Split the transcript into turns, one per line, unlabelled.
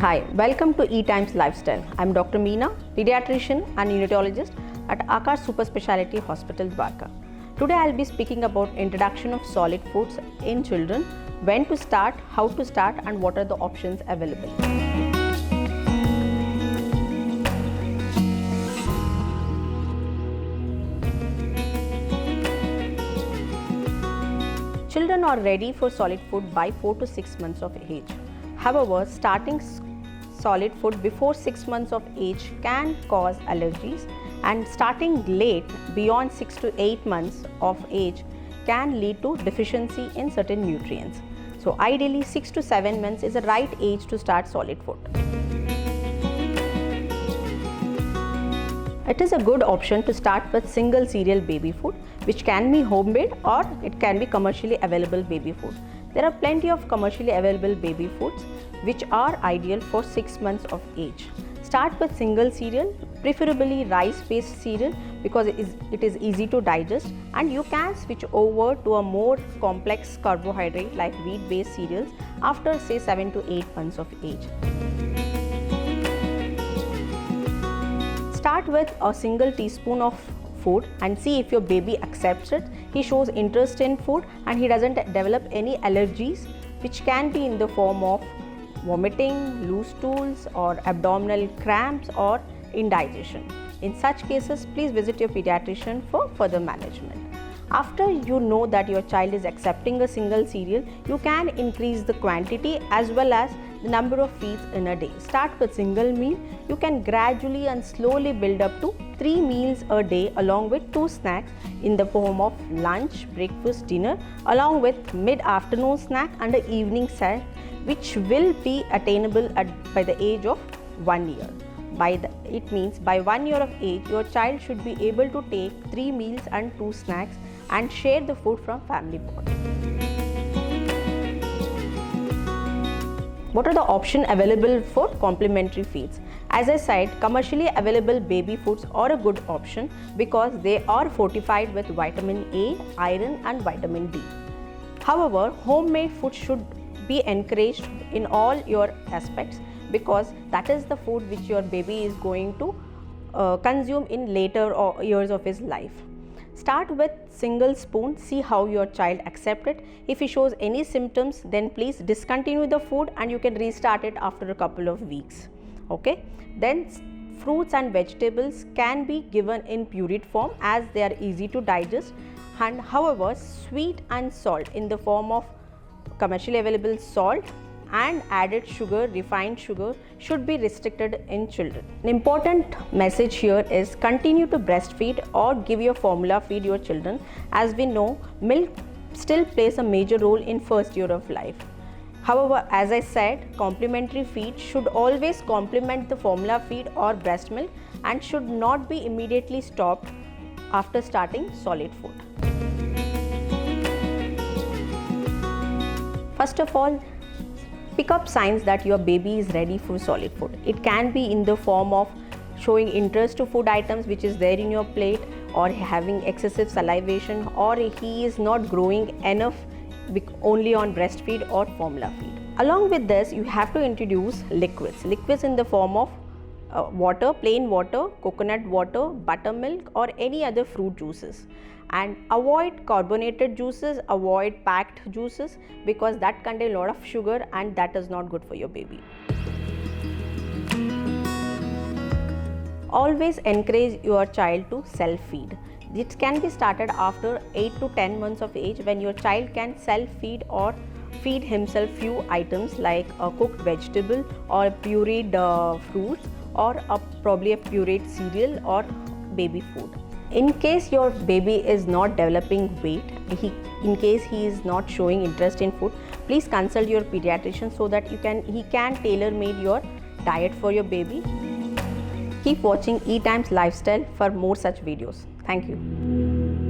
Hi, welcome to E-Times Lifestyle. I'm Dr. Meena, pediatrician and neonatologist at Akash Super Speciality Hospital, Dwarka. Today I'll be speaking about introduction of solid foods in children, when to start, how to start, and what are the options available. Children are ready for solid food by 4 to 6 months of age. However, starting solid food before 6 months of age can cause allergies, and starting late beyond 6 to 8 months of age can lead to deficiency in certain nutrients. So ideally 6 to 7 months is the right age to start solid food. It is a good option to start with single cereal baby food, which can be homemade or it can be commercially available baby food. There are plenty of commercially available baby foods which are ideal for 6 months of age. Start with single cereal, preferably rice-based cereal because it is easy to digest, and you can switch over to a more complex carbohydrate like wheat-based cereals after say 7 to 8 months of age. Start with a single teaspoon of food and see if your baby accepts it. He shows interest in food and he doesn't develop any allergies, which can be in the form of vomiting, loose stools, or abdominal cramps or indigestion. In such cases, please visit your pediatrician for further management. After you know that your child is accepting a single cereal, you can increase the quantity as well as the number of feeds in a day. Start with single meal. You can gradually and slowly build up to 3 meals a day along with 2 snacks in the form of lunch, breakfast, dinner, along with mid-afternoon snack and an evening snack, which will be attainable by the age of 1 year. It means by 1 year of age, your child should be able to take 3 meals and 2 snacks and share the food from family board. What are the options available for complementary feeds? As I said, commercially available baby foods are a good option because they are fortified with vitamin A, iron and vitamin D. However, homemade food should be encouraged in all your aspects because that is the food which your baby is going to consume in later years of his life. Start with single spoon, see how your child accepts it. If he shows any symptoms, then please discontinue the food and you can restart it after a couple of weeks. Okay? Then fruits and vegetables can be given in pureed form as they are easy to digest, and however sweet and salt in the form of commercially available salt and added sugar, refined sugar, should be restricted in children. An important message here is continue to breastfeed or give your formula feed your children. As we know, milk still plays a major role in first year of life. However, as I said, complementary feed should always complement the formula feed or breast milk and should not be immediately stopped after starting solid food. First of all, pick up signs that your baby is ready for solid food. It can be in the form of showing interest to food items which is there in your plate, or having excessive salivation, or he is not growing enough only on breastfeed or formula feed. Along with this, you have to introduce liquids in the form of water, plain water, coconut water, buttermilk or any other fruit juices. And avoid carbonated juices, avoid packed juices because that contain a lot of sugar and that is not good for your baby. Always encourage your child to self-feed. This can be started after 8 to 10 months of age when your child can self-feed or feed himself few items like a cooked vegetable or pureed fruits or probably a pureed cereal or baby food. In case your baby is not developing weight, in case he is not showing interest in food, please consult your pediatrician so that he can tailor-made your diet for your baby. Keep watching E-Times Lifestyle for more such videos. Thank you.